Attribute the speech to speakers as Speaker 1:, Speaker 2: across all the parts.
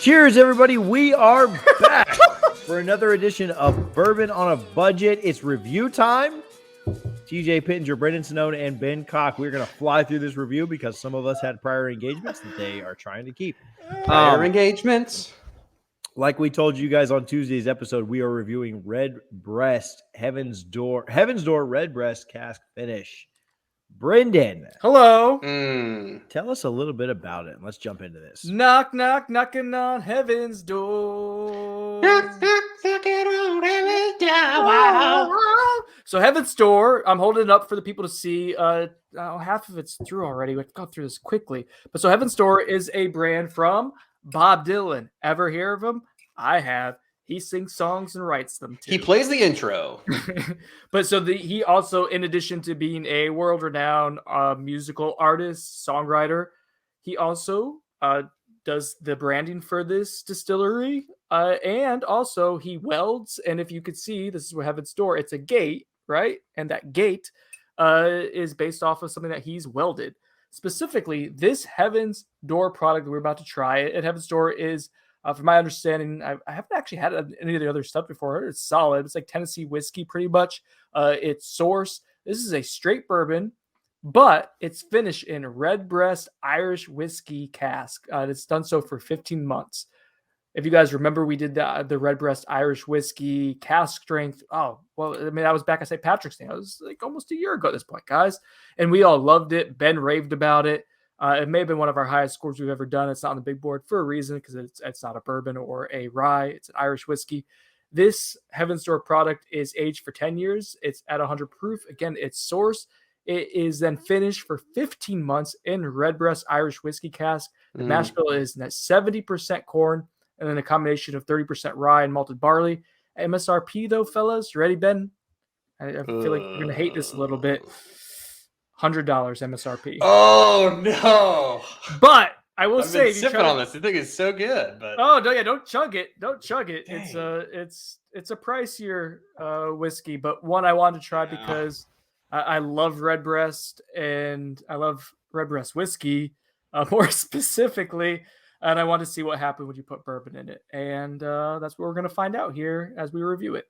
Speaker 1: Cheers, everybody. We are back for another edition of Bourbon on a Budget. It's review time. TJ Pittenger, Brendan Snowden, and Ben Cock. We're going to fly through this review because some of us had prior engagements that they are trying to keep.
Speaker 2: Prior engagements?
Speaker 1: Like we told you guys on Tuesday's episode, we are reviewing Redbreast Heaven's Door Redbreast Cask Finish. Brendan.
Speaker 3: Hello.
Speaker 1: Tell us a little bit about it. Let's jump into this.
Speaker 3: Knock, knock, knocking on heaven's door.
Speaker 2: Knock, knock, knocking on heaven's door.
Speaker 3: So Heaven's Door, I'm holding it up for the people to see. Half of it's through already. We've gone through this quickly. But so Heaven's Door is a brand from Bob Dylan. Ever hear of him? I have. He sings songs and writes them too.
Speaker 2: He plays the intro.
Speaker 3: But so he also, in addition to being a world-renowned musical artist, songwriter, he also does the branding for this distillery. And also he welds. And if you could see, this is what Heaven's Door. It's a gate, right? And that gate is based off of something that he's welded. Specifically, this Heaven's Door product that we're about to try at Heaven's Door is, from my understanding, I haven't actually had any of the other stuff before. It's solid. It's like Tennessee whiskey, pretty much. It's sourced. This is a straight bourbon, but it's finished in Redbreast Irish whiskey cask. It's done so for 15 months. If you guys remember, we did the Redbreast Irish whiskey cask strength. Oh, well, I mean, that was back at St. Patrick's Day. It was like almost a year ago at this point, guys. And we all loved it. Ben raved about it. It may have been one of our highest scores we've ever done. It's not on the big board for a reason, because it's not a bourbon or a rye. It's an Irish whiskey. This Heaven's Door product is aged for 10 years. It's at 100 proof. Again, it's sourced. It is then finished for 15 months in Redbreast Irish whiskey cask. The mash bill is 70% corn and then a combination of 30% rye and malted barley. MSRP, though, fellas, you ready, Ben? I feel like you're going to hate this a little bit. $100 MSRP.
Speaker 2: Oh no!
Speaker 3: But I will
Speaker 2: I've
Speaker 3: say,
Speaker 2: been sipping on this. I think it's so good. But
Speaker 3: don't chug it. Don't chug it.
Speaker 2: Dang.
Speaker 3: It's a pricier whiskey, but one I wanted to try because I love Redbreast and I love Redbreast whiskey more specifically, and I want to see what happened when you put bourbon in it, and that's what we're gonna find out here as we review it.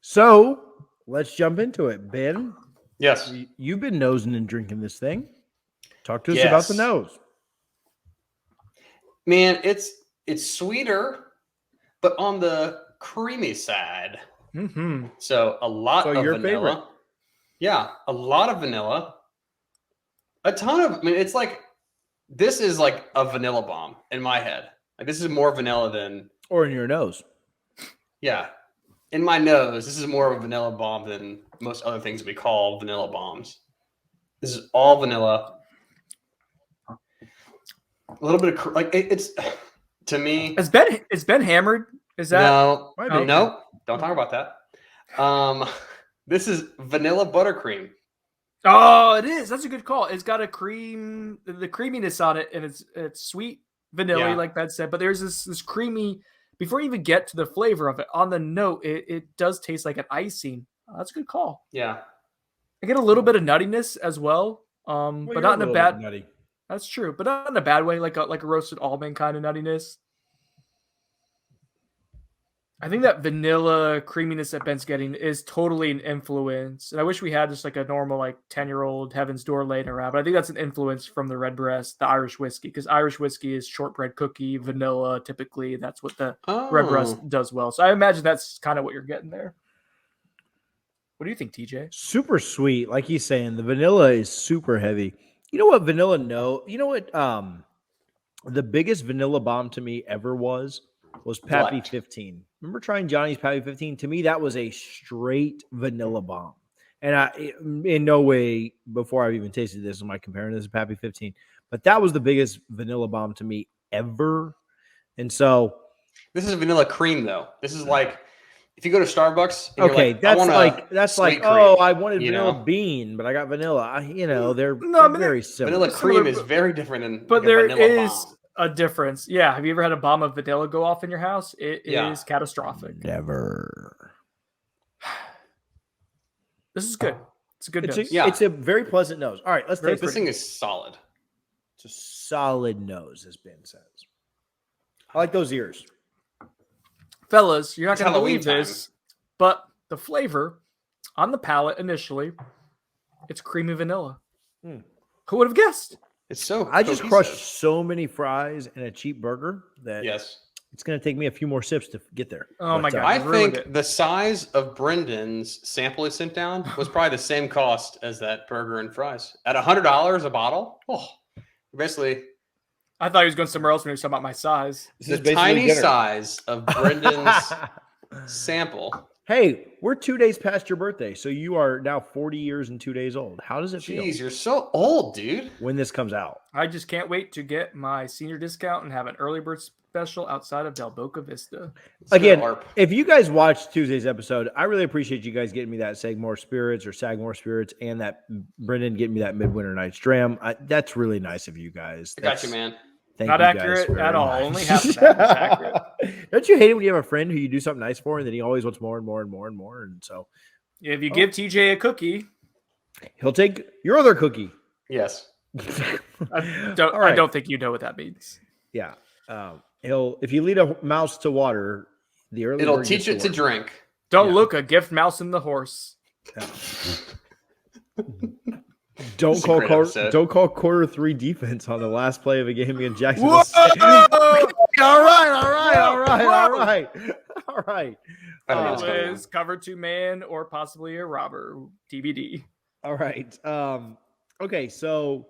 Speaker 1: So let's jump into it, Ben.
Speaker 2: yes,
Speaker 1: You've been nosing and drinking this thing. Talk to us
Speaker 2: Yes.
Speaker 1: about the nose.
Speaker 2: man, it's sweeter, but on the creamy side.
Speaker 3: Mm-hmm.
Speaker 2: So a lot
Speaker 1: So
Speaker 2: of
Speaker 1: your
Speaker 2: vanilla.
Speaker 1: favorite.
Speaker 2: Yeah, a lot of vanilla. A ton of. I mean, it's like this is like a vanilla bomb in my head. Like this is more vanilla than
Speaker 1: Or in your nose.
Speaker 2: yeah. In my nose, this is more of a vanilla bomb than most other things we call vanilla bombs. This is all vanilla. A little bit of it's to me.
Speaker 3: Is Ben hammered? Is that
Speaker 2: No,
Speaker 1: Might be.
Speaker 2: no, don't talk about that. This is vanilla buttercream.
Speaker 3: Oh, it is. That's a good call. It's got the creaminess on it, and it's sweet vanilla,
Speaker 2: Yeah.
Speaker 3: like Ben said. But there's this creamy. Before you even get to the flavor of it, on the note, it does taste like an icing. That's a good call.
Speaker 2: Yeah,
Speaker 3: I get a little bit of nuttiness as well,
Speaker 1: Well,
Speaker 3: but
Speaker 1: you're
Speaker 3: not
Speaker 1: a
Speaker 3: in a
Speaker 1: little
Speaker 3: bad.
Speaker 1: bit nutty.
Speaker 3: That's true, but not in a bad way, like a roasted almond kind of nuttiness. I think that vanilla creaminess that Ben's getting is totally an influence. And I wish we had just like a normal, like 10-year-old Heaven's Door laying around. But I think that's an influence from the Redbreast, the Irish whiskey, because Irish whiskey is shortbread cookie, vanilla, typically. That's what the Redbreast does well. So I imagine that's kind of what you're getting there. What do you think, TJ?
Speaker 1: Super sweet. Like he's saying, the vanilla is super heavy. You know what vanilla you know what the biggest vanilla bomb to me ever was Pappy
Speaker 2: What?
Speaker 1: 15. Remember trying Johnny's Pappy 15? To me, that was a straight vanilla bomb. And in no way, before I've even tasted this, am I comparing this to Pappy 15. But that was the biggest vanilla bomb to me ever. And so,
Speaker 2: this is vanilla cream though. This is like if you go to Starbucks. And
Speaker 1: okay,
Speaker 2: you're like,
Speaker 1: that's like,
Speaker 2: sweet cream,
Speaker 1: oh, I wanted
Speaker 2: you
Speaker 1: vanilla
Speaker 2: know?
Speaker 1: bean, but I got vanilla. They're
Speaker 3: but
Speaker 1: very similar.
Speaker 2: vanilla cream is very different than
Speaker 3: But
Speaker 2: like a
Speaker 3: there
Speaker 2: vanilla
Speaker 3: is
Speaker 2: bomb.
Speaker 3: a difference. Yeah. Have you ever had a bomb of vanilla go off in your house? It
Speaker 2: Yeah.
Speaker 3: is catastrophic.
Speaker 1: Never.
Speaker 3: This is good. It's a good
Speaker 1: It's
Speaker 3: nose.
Speaker 2: Yeah.
Speaker 1: it's a very pleasant nose. All right, let's
Speaker 3: Very
Speaker 1: taste
Speaker 2: This
Speaker 1: it.
Speaker 2: thing is solid.
Speaker 1: It's a solid nose, as Ben says. I like those ears.
Speaker 3: Fellas, you're not
Speaker 2: It's
Speaker 3: going to
Speaker 2: Halloween
Speaker 3: believe this, but the flavor on the palate initially, it's creamy vanilla.
Speaker 1: Hmm.
Speaker 3: Who would have guessed?
Speaker 2: It's so.
Speaker 1: I just
Speaker 2: cohesive.
Speaker 1: crushed so many fries and a cheap burger that
Speaker 2: Yes.
Speaker 1: it's going to take me a few more sips to get there.
Speaker 3: Oh my God.
Speaker 2: I
Speaker 3: ruined
Speaker 2: think
Speaker 3: it.
Speaker 2: the size of Brendan's sample he sent down was probably the same cost as that burger and fries. At $100 a bottle, basically
Speaker 3: I thought he was going somewhere else when he was talking about my size.
Speaker 1: This
Speaker 2: the
Speaker 1: is basically
Speaker 2: tiny
Speaker 1: dinner.
Speaker 2: size of Brendan's sample.
Speaker 1: Hey, we're 2 days past your birthday, so you are now 40 years and 2 days old. How does it feel
Speaker 2: Jeez, you're so old, dude.
Speaker 1: when this comes out?
Speaker 3: I just can't wait to get my senior discount and have an early bird special outside of Del Boca Vista.
Speaker 1: Again,
Speaker 2: LARP.
Speaker 1: if you guys watched Tuesday's episode, I really appreciate you guys getting me that Sagmore Spirits and that Brendan getting me that Midwinter Night's Dram. That's really nice of you guys.
Speaker 2: I got you, man.
Speaker 1: Thank
Speaker 3: Not
Speaker 1: you guys
Speaker 3: accurate
Speaker 1: very
Speaker 3: at all.
Speaker 1: much.
Speaker 3: Only half of that was accurate.
Speaker 1: Don't you hate it when you have a friend who you do something nice for and then he always wants more and more and more and more? And so
Speaker 3: If you give TJ a cookie,
Speaker 1: he'll take your other cookie.
Speaker 2: Yes.
Speaker 3: I
Speaker 1: All right.
Speaker 3: don't think you know what that means.
Speaker 1: Yeah. He'll if you lead a mouse to water, the early
Speaker 2: It'll
Speaker 1: bird
Speaker 2: teach
Speaker 1: gets
Speaker 2: it to
Speaker 1: work.
Speaker 2: drink.
Speaker 3: Don't
Speaker 1: Yeah.
Speaker 3: look a gift mouse in the horse.
Speaker 1: Yeah.
Speaker 2: This is a great episode.
Speaker 1: Don't call quarter 3 defense on the last play of a game against Jacksonville.
Speaker 3: Whoa!
Speaker 1: State. all right.
Speaker 2: I don't know what's going on.
Speaker 3: Always cover 2 man or possibly a robber. TBD.
Speaker 1: All right. Okay, so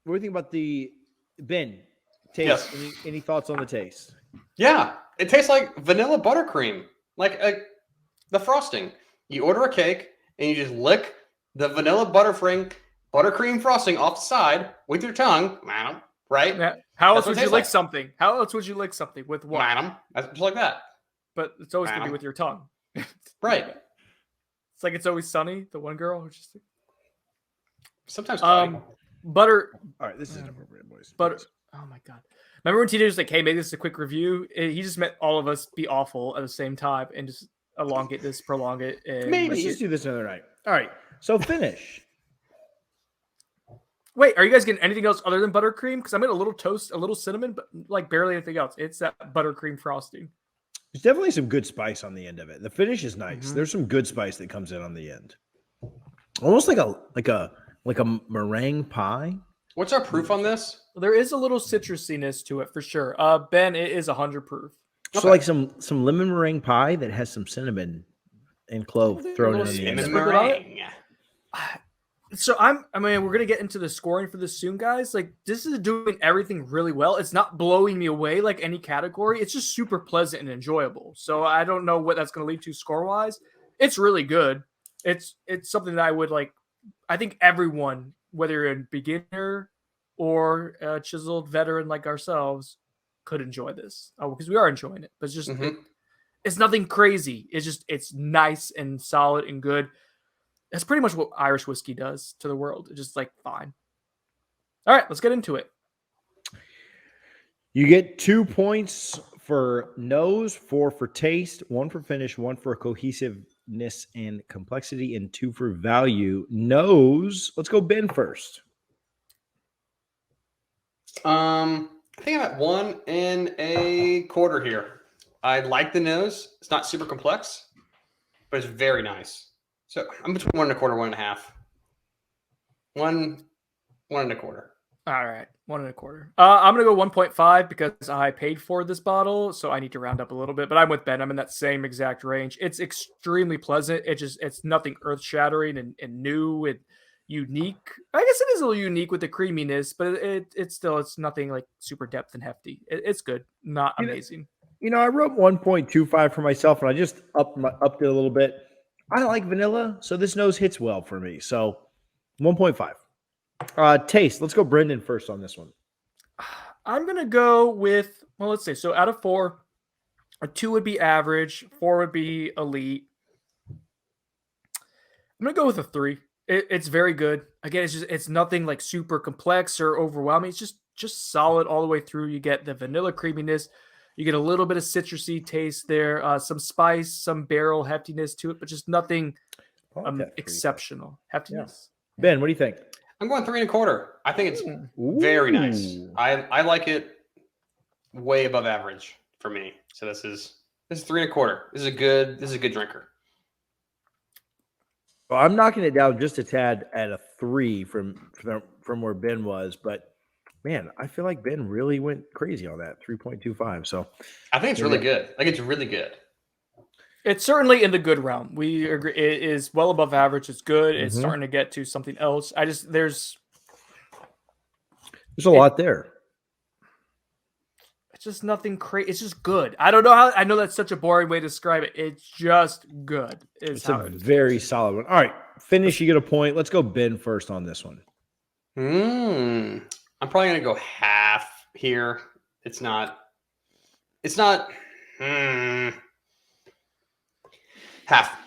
Speaker 1: what do you think about the Ben taste?
Speaker 2: Yes.
Speaker 1: Any thoughts on the taste?
Speaker 2: Yeah, it tastes like vanilla buttercream, like the frosting. You order a cake and you just lick the vanilla buttercream frosting off the side with your tongue, madam. Right?
Speaker 3: Yeah. How else
Speaker 2: That's what
Speaker 3: would
Speaker 2: it
Speaker 3: you
Speaker 2: tastes
Speaker 3: lick
Speaker 2: like.
Speaker 3: something? How else would you lick something? With what?
Speaker 2: Madam. That's just like that.
Speaker 3: But it's always going to be
Speaker 2: Madam.
Speaker 3: with your tongue.
Speaker 2: Right.
Speaker 3: It's like It's Always Sunny, the one girl. Who's just
Speaker 2: Sometimes. Cloudy.
Speaker 3: butter.
Speaker 1: All right, this is inappropriate, boys.
Speaker 3: Butter. Oh my God. Remember when TJ was like, hey, make this a quick review? He just meant all of us be awful at the same time and just elongate this, prolong it. And
Speaker 2: Maybe.
Speaker 1: Let's just do this another night. All right, so finish.
Speaker 3: Wait, are you guys getting anything else other than buttercream? Because I'm getting a little toast, a little cinnamon, but like barely anything else. It's that buttercream frosting.
Speaker 1: There's definitely some good spice on the end of it. The finish is nice.
Speaker 3: Mhm.
Speaker 1: There's some good spice that comes in on the end. Almost like a meringue pie.
Speaker 2: What's our proof on this?
Speaker 3: There is a little citrusiness to it for sure. Ben, it is 100 proof.
Speaker 1: So
Speaker 2: Okay.
Speaker 1: like some lemon meringue pie that has some cinnamon and clove
Speaker 3: Oh,
Speaker 1: thrown in
Speaker 3: little
Speaker 1: the end.
Speaker 2: Cinnamon
Speaker 1: of it.
Speaker 3: Sprinkle on it?
Speaker 2: meringue.
Speaker 3: So we're gonna get into the scoring for this soon, guys. Like this is doing everything really well. It's not blowing me away like any category. It's just super pleasant and enjoyable. So I don't know what that's gonna lead to score wise. It's really good. It's something that I would like. I think everyone, whether you're a beginner or a chiseled veteran like ourselves, could enjoy this because we are enjoying it. But it's just
Speaker 2: Mhm.
Speaker 3: it's nothing crazy. It's nice and solid and good. That's pretty much what Irish whiskey does to the world. It's just like fine. All right, let's get into it.
Speaker 1: You get 2 points for nose, 4 for taste, 1 for finish, 1 for cohesiveness and complexity, and 2 for value. Nose, let's go Ben first.
Speaker 2: I think I'm at 1 1/4 here. I like the nose. It's not super complex, but it's very nice. So I'm between 1 1/4, 1.5. 1 1/4.
Speaker 3: All right, 1 1/4. I'm gonna go 1.5 because I paid for this bottle, so I need to round up a little bit. But I'm with Ben. I'm in that same exact range. It's extremely pleasant. It's nothing earth shattering and new and unique. I guess it is a little unique with the creaminess, but it's nothing like super depth and hefty. It's good, not
Speaker 1: You know-
Speaker 3: amazing.
Speaker 1: You know, I wrote 1.25 for myself, and I just upped it a little bit. I like vanilla, so this nose hits well for me. So 1.5. Taste. Let's go Brendan first on this one.
Speaker 3: I'm gonna go with let's see. So out of 4, a 2 would be average, 4 would be elite. I'm gonna go with a 3. It's very good. Again, it's nothing like super complex or overwhelming. It's just solid all the way through. You get the vanilla creaminess. You get a little bit of citrusy taste there, some spice, some barrel heftiness to it, but just nothing exceptional. Heftiness.
Speaker 1: Ben, what do you think?
Speaker 2: I'm going 3 1/4. I think it's
Speaker 1: Ooh.
Speaker 2: very nice. I like it way above average for me. So this is 3.25. This is a good drinker.
Speaker 1: Well, I'm knocking it down just a tad at a 3 from where Ben was, but man, I feel like Ben really went crazy on that 3.25. So
Speaker 2: I think it's really good. Like it's really good.
Speaker 3: It's certainly in the good realm. We agree. It is well above average. It's good. It's starting to get to something else. There's
Speaker 1: a lot there.
Speaker 3: It's just nothing crazy. It's just good. I don't know how. I know that's such a boring way to describe it. It's just good.
Speaker 1: It's a very solid one. All right, finish. You get a point. Let's go Ben first on this one.
Speaker 2: I'm probably gonna go half here. It's not. Half.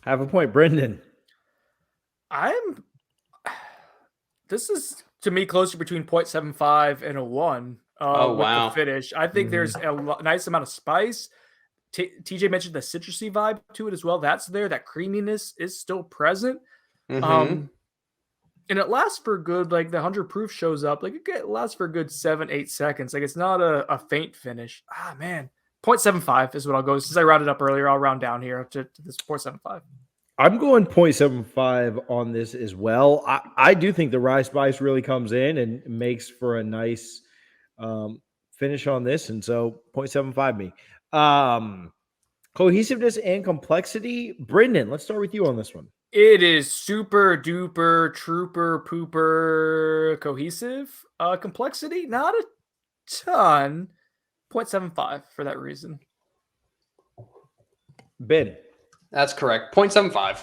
Speaker 1: Half a point, Brendan.
Speaker 3: This is to me closer between 0.75 and a 1. With the finish. I think there's a nice amount of spice. TJ mentioned the citrusy vibe to it as well. That's there. That creaminess is still present. And it lasts for good, like the 100 proof shows up. Like it lasts for a good 7-8 seconds. Like it's not a faint finish. Man. 0.75 is what I'll go. Since I rounded up earlier, I'll round down here to this 0.75.
Speaker 1: I'm going 0.75 on this as well. I do think the rye spice really comes in and makes for a nice finish on this. And so 0.75 me. Cohesiveness and complexity. Brendan, let's start with you on this one.
Speaker 3: It is super duper trooper pooper cohesive. Complexity, not a ton. 0.75 for that reason.
Speaker 1: Ben.
Speaker 2: That's correct. 0.75.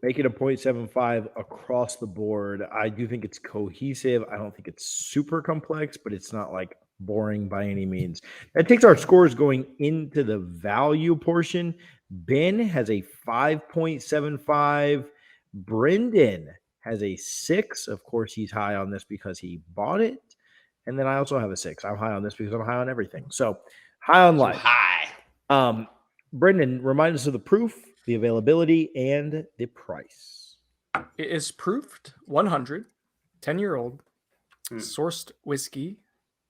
Speaker 1: Make it a 0.75 across the board. I do think it's cohesive. I don't think it's super complex, but it's not like boring by any means. That takes our scores going into the value portion. Ben has a 5.75. Brendan has a 6. Of course, he's high on this because he bought it. And then I also have a 6. I'm high on this because I'm high on everything. So high on life.
Speaker 2: High.
Speaker 1: Brendan, remind us of the proof, the availability, and the price.
Speaker 3: It is proofed 100, 10-year-old, sourced whiskey.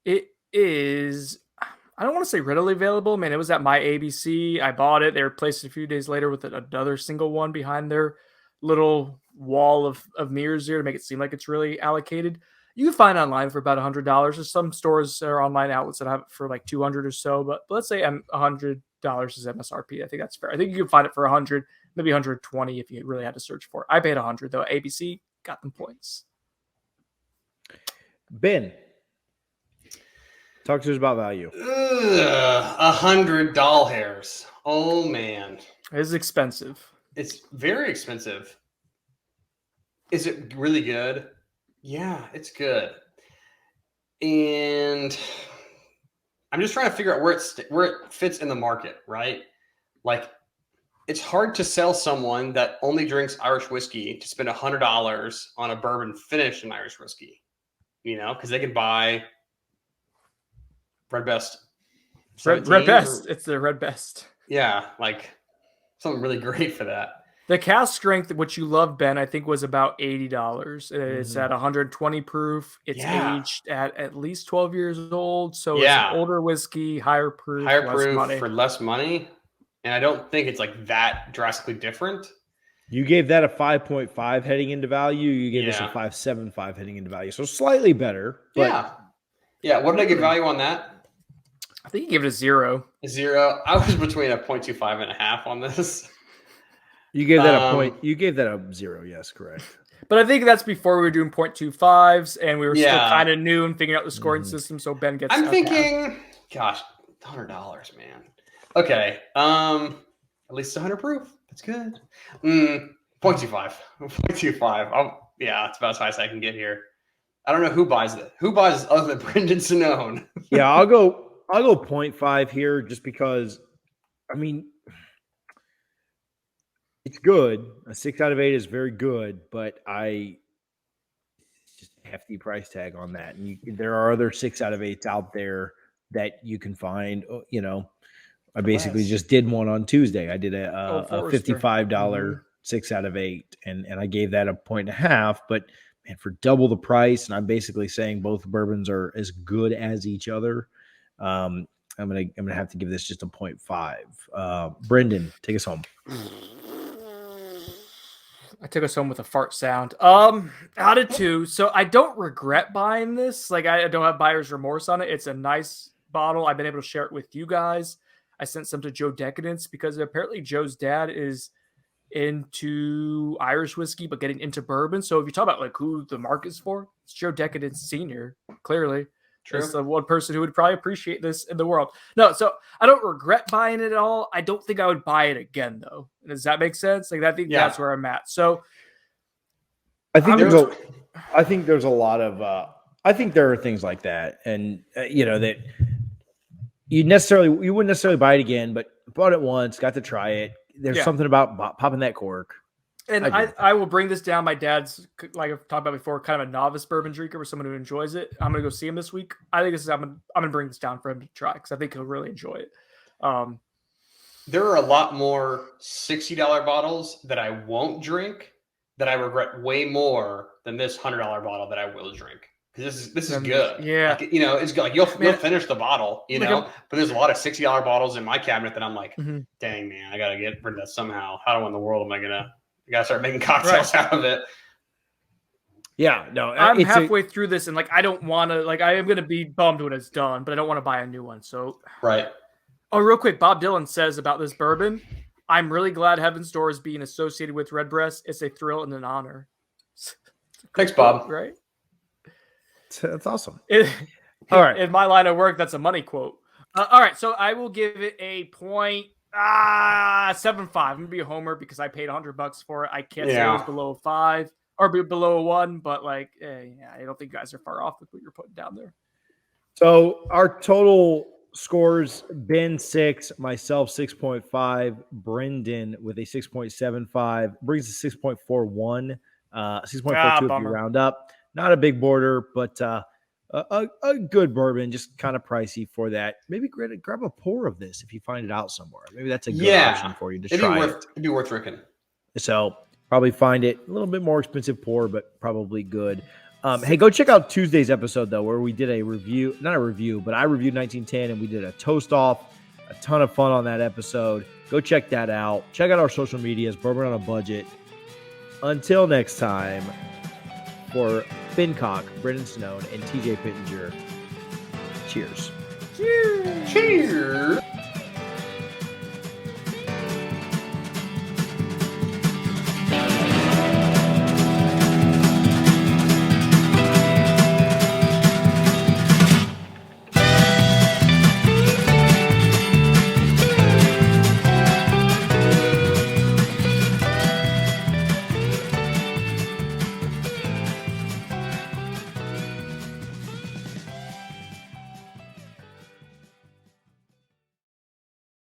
Speaker 3: It is, I don't want to say readily available. Man, it was at my ABC. I bought it. They replaced it a few days later with another single one behind their little wall of mirrors here to make it seem like it's really allocated. You can find it online for about $100. There's some stores or online outlets that have it for like $200 or so, but let's say $100 is MSRP. I think that's fair. I think you can find it for $100, maybe $120 if you really had to search for it. I paid $100 though. ABC got them points.
Speaker 1: Ben, talk to us about value.
Speaker 2: 100 doll hairs. Oh man,
Speaker 3: it is expensive.
Speaker 2: It's very expensive. Is it really good? Yeah, it's good. And I'm just trying to figure out where it fits in the market, right? Like, it's hard to sell someone that only drinks Irish whiskey to spend $100 on a bourbon finished in Irish whiskey, because they could buy Red Best.
Speaker 3: Red Best. It's the Red Best.
Speaker 2: Yeah, like something really great for that.
Speaker 3: The cask strength, which you love, Ben, I think was about $80. It's at 120 proof. It's aged at least 12 years old. So it's an older whiskey, higher proof,
Speaker 2: for less money. And I don't think it's like that drastically different.
Speaker 1: You gave that a 5.5 heading into value. You gave this a 5.75 heading into value. So slightly better. But
Speaker 2: yeah. What did I give value on that?
Speaker 3: I think you gave it a 0.
Speaker 2: A 0. I was between a 0.25 and a half on this.
Speaker 1: You gave that a point. You gave that a 0. Yes, correct.
Speaker 3: But I think that's before we were doing 0.25s and we were still kind of new and figuring out the scoring system. So Ben gets.
Speaker 2: I'm thinking, gosh, $100, man. Okay, at least 100 proof. That's good. 0.25. 0.25. It's about as high as I can get here. I don't know who buys it. Who buys this other than Brendan Sinone?
Speaker 1: Yeah, I'll go 0.5 here just because. I mean. It's good. A 6 out of 8 is very good, but just a hefty price tag on that. And there are other 6 out of 8s out there that you can find. I basically just did one on Tuesday. I did a $55 6 out of 8, and I gave that a 1.5. But and for double the price, and I'm basically saying both bourbons are as good as each other. I'm gonna have to give this just a 0.5. Brendan, take us home.
Speaker 3: I took us home with a fart sound. Out of 2. So I don't regret buying this. Like I don't have buyer's remorse on it. It's a nice bottle. I've been able to share it with you guys. I sent some to Joe Decadence because apparently Joe's dad is into Irish whiskey, but getting into bourbon. So if you talk about like who the market's for, it's Joe Decadence Senior. Clearly, that's the one person who would probably appreciate this in the world. No, so I don't regret buying it at all. I don't think I would buy it again, though. Does that make sense? Like I think that's where I'm at. So
Speaker 1: I think there's a lot of I think there are things like that, and that you wouldn't necessarily buy it again, but bought it once, got to try it. There's something about popping that cork.
Speaker 3: And I will bring this down. My dad's, like I've talked about before, kind of a novice bourbon drinker, or someone who enjoys it. I'm gonna go see him this week. I think I'm gonna bring this down for him to try because I think he'll really enjoy it.
Speaker 2: There are a lot more $60 bottles that I won't drink that I regret way more than this $100 bottle that I will drink. Because this is good.
Speaker 3: Yeah.
Speaker 2: Like, it's good. Like you'll finish the bottle, but there's a lot of $60 bottles in my cabinet that I'm like, dang man, I gotta get rid of that somehow. How in the world am I gotta start making cocktails out of it?
Speaker 1: Yeah, no.
Speaker 3: I'm halfway through this and like I don't wanna I am gonna be bummed when it's done, but I don't want to buy a new one. So
Speaker 2: right.
Speaker 3: Oh, real quick, Bob Dylan says about this bourbon, I'm really glad Heaven's Door is being associated with Redbreast. It's a thrill and an honor.
Speaker 2: Thanks, Bob.
Speaker 3: Right?
Speaker 1: That's awesome.
Speaker 3: All right. In my line of work, that's a money quote. All right. So I will give it a 0.75. I'm going to be a homer because I paid $100 for it. I can't say it was below 5 or below 1, but I don't think you guys are far off with what you're putting down there.
Speaker 1: So our total scores, Ben 6, myself 6.5, Brendan with a 6.75, brings a 6.41, 6.42 if you round up. Not a big border, but a good bourbon, just kind of pricey for that. Maybe grab a pour of this if you find it out somewhere. Maybe that's a good option for you to try.
Speaker 2: It'd be worth drinking.
Speaker 1: So probably find it a little bit more expensive pour, but probably good. Hey, go check out Tuesday's episode, though, where we did a review. Not a review, but I reviewed 1910, and we did a toast-off. A ton of fun on that episode. Go check that out. Check out our social medias, Bourbon on a Budget. Until next time, for Fincock, Brendan Snowden, and TJ Pittenger, cheers.
Speaker 2: Cheers.